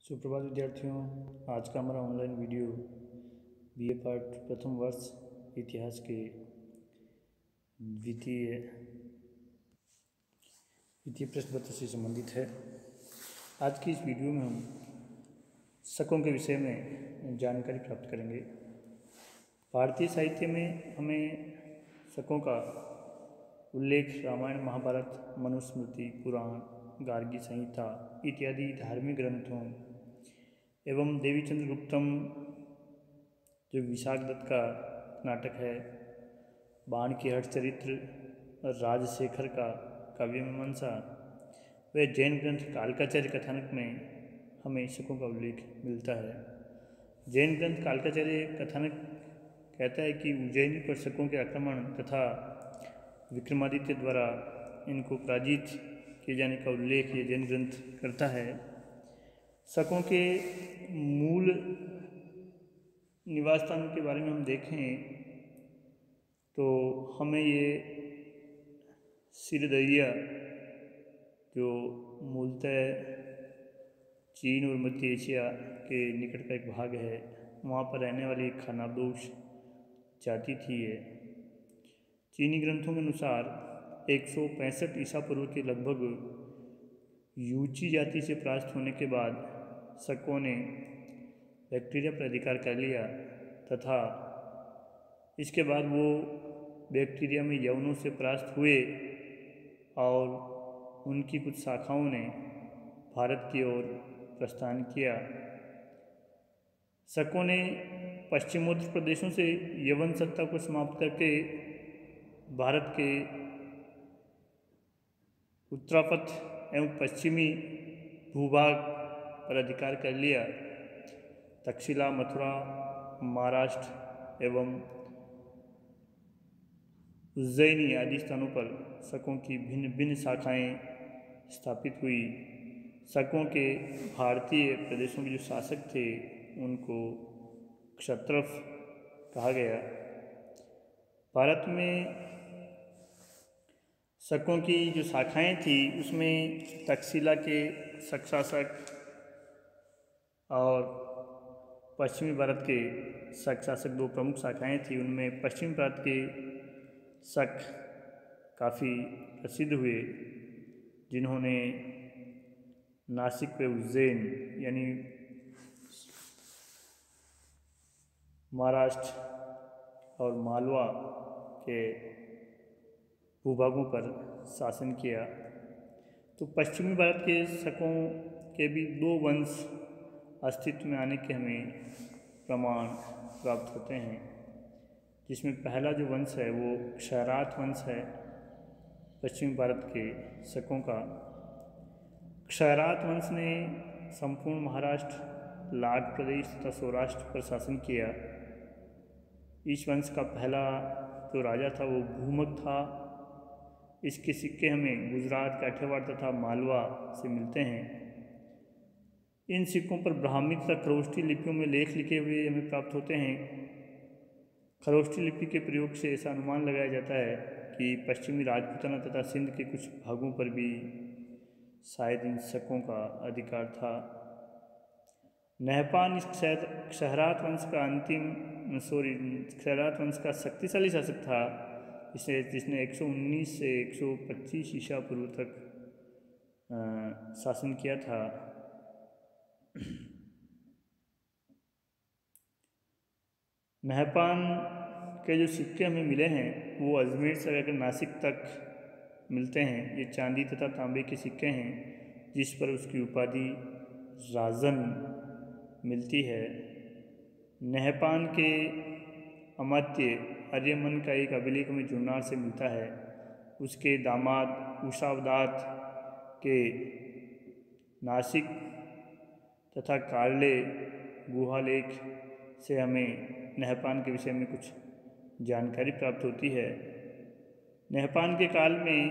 सुप्रभात विद्यार्थियों। आज का हमारा ऑनलाइन वीडियो बीए पार्ट प्रथम वर्ष इतिहास के द्वितीय प्रश्न पत्र से संबंधित है। आज की इस वीडियो में हम शकों के विषय में जानकारी प्राप्त करेंगे। भारतीय साहित्य में हमें शकों का उल्लेख रामायण, महाभारत, मनुस्मृति, पुराण, गार्गी संहिता इत्यादि धार्मिक ग्रंथों एवं देवीचंद्र गुप्तम जो विशाख दत्त का नाटक है, बाण के हठ चरित्र, राजशेखर का काव्य मीमांसा व जैन ग्रंथ कालकाचार्य कथानक में हमें शकों का उल्लेख मिलता है। जैन ग्रंथ कालकाचार्य कथानक कहता है कि उज्जैनी पर शकों के आक्रमण तथा विक्रमादित्य द्वारा इनको पराजित किए जाने का उल्लेख ये जैन ग्रंथ करता है। शकों के मूल निवास स्थान के बारे में हम देखें तो हमें ये सिरदरिया जो मूलतः चीन और मध्य एशिया के निकट का एक भाग है, वहाँ पर रहने वाली एक खानाबदोश जाति थी। है चीनी ग्रंथों के अनुसार 165 ईसा पूर्व के लगभग यूची जाति से परास्त होने के बाद शकों ने बैक्टीरिया पर अधिकार कर लिया तथा इसके बाद वो बैक्टीरिया में यवनों से परास्त हुए और उनकी कुछ शाखाओं ने भारत की ओर प्रस्थान किया। शकों ने पश्चिमोत्तर प्रदेशों से यवन सत्ता को समाप्त करके भारत के उत्तरापथ एवं पश्चिमी भूभाग पर अधिकार कर लिया। तक्षशिला, मथुरा, महाराष्ट्र एवं उज्जैनी आदि स्थानों पर शकों की भिन्न भिन्न शाखाएं स्थापित हुई। शकों के भारतीय प्रदेशों के जो शासक थे उनको क्षत्रप कहा गया। भारत में शकों की जो शाखाएं थी उसमें तक्षशिला के शक शासक और पश्चिमी भारत के शक शासक दो प्रमुख शाखाएं थी। उनमें पश्चिमी भारत के शक काफ़ी प्रसिद्ध हुए, जिन्होंने नासिक व उज्जैन यानी महाराष्ट्र और मालवा के भूभागों पर शासन किया। तो पश्चिमी भारत के शकों के भी दो वंश अस्तित्व में आने के हमें प्रमाण प्राप्त होते हैं, जिसमें पहला जो वंश है वो क्षयरात वंश है पश्चिमी भारत के शकों का। क्षयरात वंश ने संपूर्ण महाराष्ट्र, लाट प्रदेश तथा सौराष्ट्र पर शासन किया। इस वंश का पहला जो राजा था वो भूमक था। इसके सिक्के हमें गुजरात, काठियावाड़ तथा मालवा से मिलते हैं। इन सिक्कों पर ब्राह्मी तथा खरोष्ठी लिपियों में लेख लिखे हुए हमें प्राप्त होते हैं। खरोष्ठी लिपि के प्रयोग से ऐसा अनुमान लगाया जाता है कि पश्चिमी राजपूताना तथा सिंध के कुछ भागों पर भी शायद इन शकों का अधिकार था। नहपान इस क्षयरात वंश का शक्तिशाली शासक था, जिसने 119 से 125 ईसा पूर्व तक शासन किया था। नहपान के जो सिक्के हमें मिले हैं वो अजमेर से लेकर नासिक तक मिलते हैं। ये चांदी तथा तांबे के सिक्के हैं, जिस पर उसकी उपाधि राजन मिलती है। नहपान के अमात्य आर्यमन का एक अभिलेख में जुन्नार से मिलता है। उसके दामाद उषावदात के नासिक तथा कार्ले गुहालेख से हमें नहपान के विषय में कुछ जानकारी प्राप्त होती है। नहपान के काल में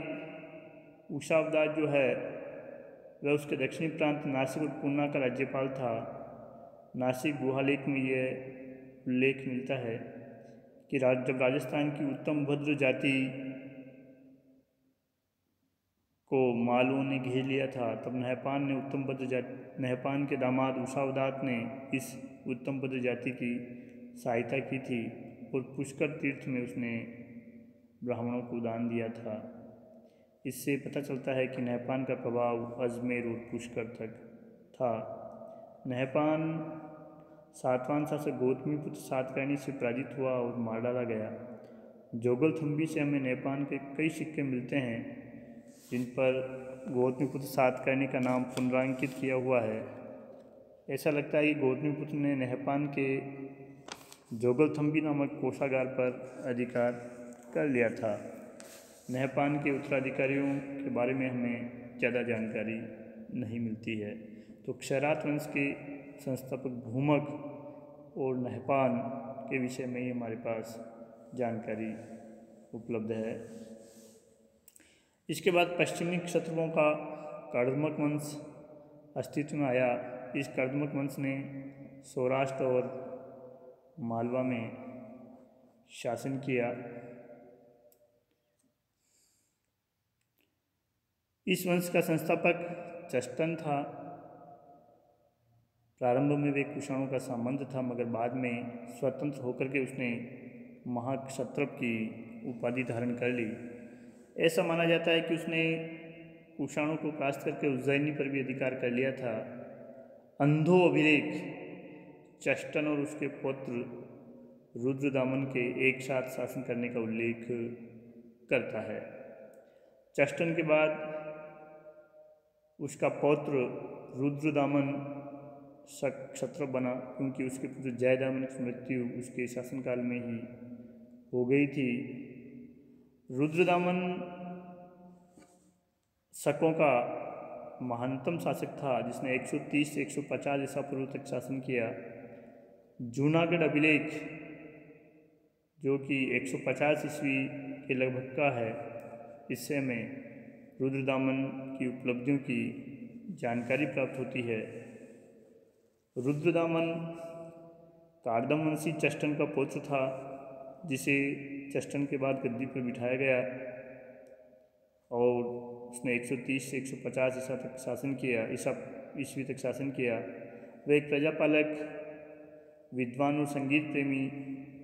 उषावदात जो है वह उसके दक्षिणी प्रांत नासिक और पूर्णा का राज्यपाल था। नासिक गुहालेख में यह उल्लेख मिलता है कि जब राजस्थान की उत्तम भद्र जाति को मालवों ने घेर लिया था, तब नहपान के दामाद उषावदात ने इस उत्तमपद जाति की सहायता की थी और पुष्कर तीर्थ में उसने ब्राह्मणों को दान दिया था। इससे पता चलता है कि नहपान का प्रभाव अजमेर और पुष्कर तक था। नहपान सातवाहन शासक गौतमीपुत्र सातकर्णी से पराजित हुआ और मार डाला गया। जोगलथम्बी से हमें नहपान के कई सिक्के मिलते हैं जिन पर गौतमीपुत्र सातकर्णी का नाम पुनरांकित किया हुआ है। ऐसा लगता है कि गौतमीपुत्र ने नहपान के जोगलथम्बी नामक कोषागार पर अधिकार कर लिया था। नहपान के उत्तराधिकारियों के बारे में हमें ज़्यादा जानकारी नहीं मिलती है। तो क्षरात वंश के संस्थापक भूमक और नहपान के विषय में ही हमारे पास जानकारी उपलब्ध है। इसके बाद पश्चिमी क्षत्रियों का कर्दमक वंश अस्तित्व में आया। इस कर्दमक वंश ने सौराष्ट्र और मालवा में शासन किया। इस वंश का संस्थापक चष्टन था। प्रारंभ में वे कुषाणों का संबंध था, मगर बाद में स्वतंत्र होकर के उसने महाक्षत्रप की उपाधि धारण कर ली। ऐसा माना जाता है कि उसने कुषाणों को परास्त करके उज्जैनी पर भी अधिकार कर लिया था। अंधो अभिलेख चष्टन और उसके पुत्र रुद्रदामन के एक साथ शासन करने का उल्लेख करता है। चष्टन के बाद उसका पौत्र रुद्रदामन क्षत्रप बना, क्योंकि उसके पुत्र जयदामन की मृत्यु उसके शासनकाल में ही हो गई थी। रुद्रदामन शकों का महानतम शासक था, जिसने 130 से 150 ईसा पूर्व तक शासन किया। जूनागढ़ अभिलेख जो कि 150 ईस्वी के लगभग का है, इससे हमें रुद्रदामन की उपलब्धियों की जानकारी प्राप्त होती है। रुद्रदामन कार्दमवंशी चष्टन का पुत्र था, जिसे चष्टन के बाद गद्दी पर बिठाया गया और उसने 130 से 150 ईस्वी तक शासन किया। वह एक प्रजापालक, विद्वान और संगीत प्रेमी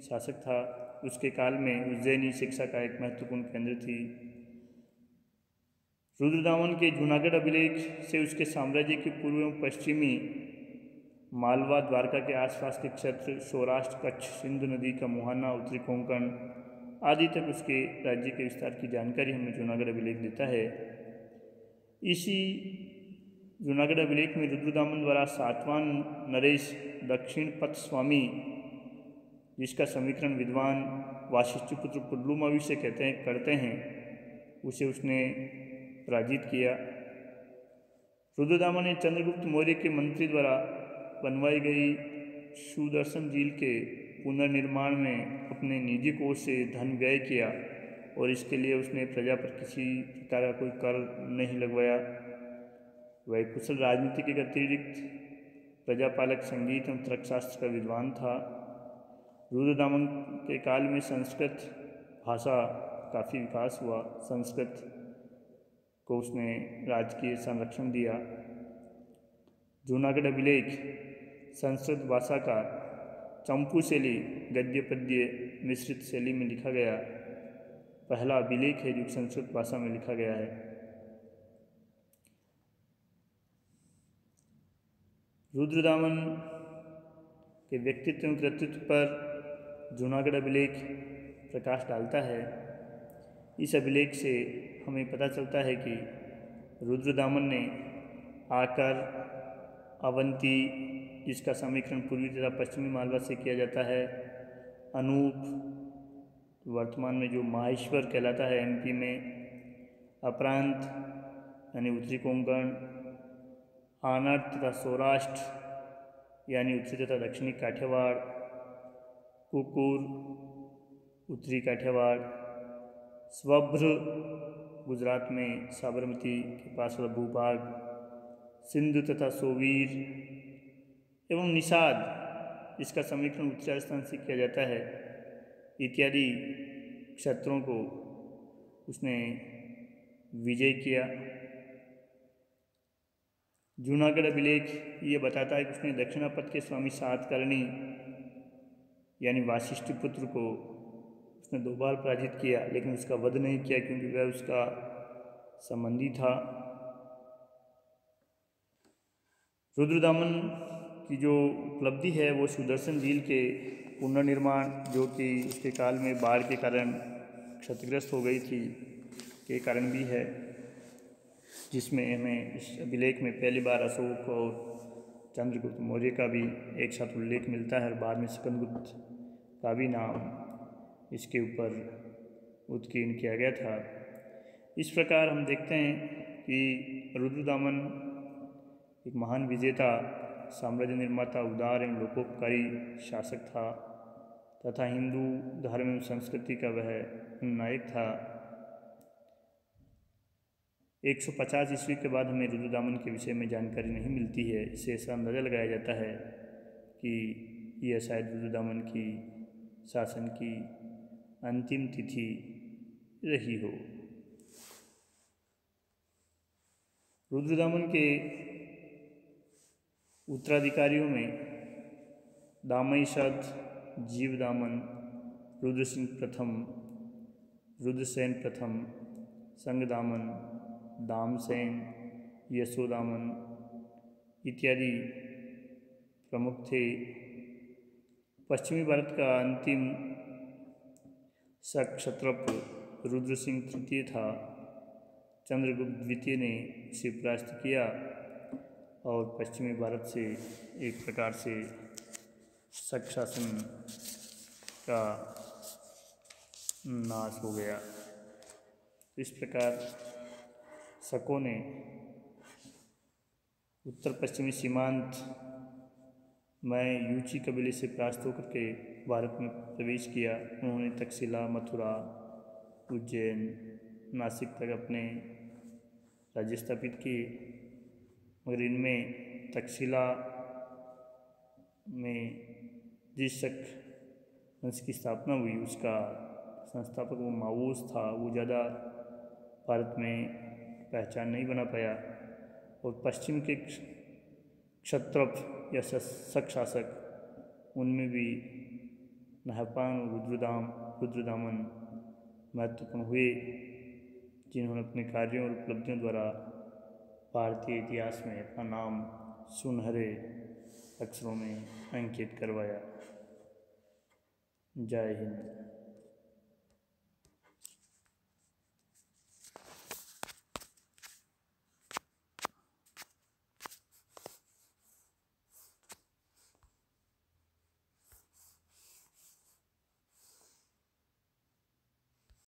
शासक था। उसके काल में उज्जैनी शिक्षा का एक महत्वपूर्ण केंद्र थी। रुद्रदामन के जूनागढ़ अभिलेख से उसके साम्राज्य के पूर्व एवं पश्चिमी मालवा, द्वारका के आसपास के क्षेत्र, सौराष्ट्र, कच्छ, सिंधु नदी का मुहाना, उत्तरी कोंकण आदि तक उसके राज्य के विस्तार की जानकारी हमें जूनागढ़ अभिलेख देता है। इसी जूनागढ़ अभिलेख में रुद्रदामन द्वारा सातवान नरेश दक्षिण पथ स्वामी, जिसका समीकरण विद्वान वाशिष्ठपुत्र पुल्लुमावी से करते हैं, उसे उसने पराजित किया। रुद्रदामन ने चंद्रगुप्त मौर्य के मंत्री द्वारा बनवाई गई सुदर्शन झील के पुनर्निर्माण में अपने निजी कोष से धन व्यय किया और इसके लिए उसने प्रजा पर किसी प्रकार का कोई कर नहीं लगवाया। वह कुशल राजनीति के अतिरिक्त प्रजापालक, संगीत एवं तर्कशास्त्र का विद्वान था। रुद्रदामन के काल में संस्कृत भाषा काफ़ी विकास हुआ। संस्कृत को उसने राजकीय संरक्षण दिया। जूनागढ़ अभिलेख संस्कृत भाषा का चंपू शैली, गद्य पद्य मिश्रित शैली में लिखा गया पहला अभिलेख है जो संस्कृत भाषा में लिखा गया है। रुद्रदामन के व्यक्तित्व एवं कृतित्व पर जूनागढ़ अभिलेख प्रकाश डालता है। इस अभिलेख से हमें पता चलता है कि रुद्रदामन ने आकर अवंती, जिसका समीकरण पूर्वी तथा पश्चिमी मालवा से किया जाता है, अनूप, वर्तमान में जो माहेश्वर कहलाता है एमपी में, अपरांत यानी उत्तरी कोंकण, आनर्त तथा सौराष्ट्र यानी उत्तरी तथा दक्षिणी काठियावाड़, कुकुर उत्तरी काठियावाड़, स्वभ्र गुजरात में साबरमती के पास वाला भूभाग, सिंधु तथा सोवीर एवं निषाद, इसका समीकरण उत्तरी राजस्थान से किया जाता है, इत्यादि क्षेत्रों को उसने विजय किया। जूनागढ़ अभिलेख ये बताता है कि उसने दक्षिणापथ के स्वामी सातकर्णी यानी वाशिष्ठ पुत्र को उसने 2 बार पराजित किया, लेकिन उसका वध नहीं किया क्योंकि वह उसका संबंधी था। रुद्रदामन की जो उपलब्धि है वो सुदर्शन झील के पुनर्निर्माण, जो कि उसके काल में बाढ़ के कारण क्षतिग्रस्त हो गई थी, के कारण भी है, जिसमें हमें इस अभिलेख में पहली बार अशोक और चंद्रगुप्त मौर्य का भी एक साथ उल्लेख मिलता है और बाद में स्कंदगुप्त का भी नाम इसके ऊपर उत्कीर्ण किया गया था। इस प्रकार हम देखते हैं कि रुद्रदामन एक महान विजेता, साम्राज्य निर्माता, उदार एवं लोकोपकारी शासक था तथा हिंदू धर्म एवं संस्कृति का वह नायक था। 150 ईस्वी के बाद हमें रुद्रदामन के विषय में जानकारी नहीं मिलती है। इससे ऐसा अंदाज़ा लगाया जाता है कि यह शायद रुद्रदामन की शासन की अंतिम तिथि रही हो। रुद्रदामन के उत्तराधिकारियों में दामईशद, जीवदामन, रुद्रसिंह प्रथम, रुद्रसेन प्रथम, संगदामन, दामसेन, यशोदामन इत्यादि प्रमुख थे। पश्चिमी भारत का अंतिम शक क्षत्रप रुद्रसिंह तृतीय था। चंद्रगुप्त द्वितीय ने इसे परास्त किया और पश्चिमी भारत से एक प्रकार से शक शासन का नाश हो गया। इस प्रकार शकों ने उत्तर पश्चिमी सीमांत में यूची कबीले से परास्त होकर के भारत में प्रवेश किया। उन्होंने तक्षशिला, मथुरा, उज्जैन, नासिक तक अपने राज्य स्थापित किए, मगर इनमें तक्षशिला में जिस शक वंश की स्थापना हुई उसका संस्थापक वो मावोस था, वो ज़्यादा भारत में पहचान नहीं बना पाया। और पश्चिम के क्षत्रप या शक शासक, उनमें भी नहपान और रुद्रदामन महत्वपूर्ण हुए, जिन्होंने अपने कार्यों और उपलब्धियों द्वारा भारतीय इतिहास में अपना नाम सुनहरे अक्षरों में अंकित करवाया। जय हिंद।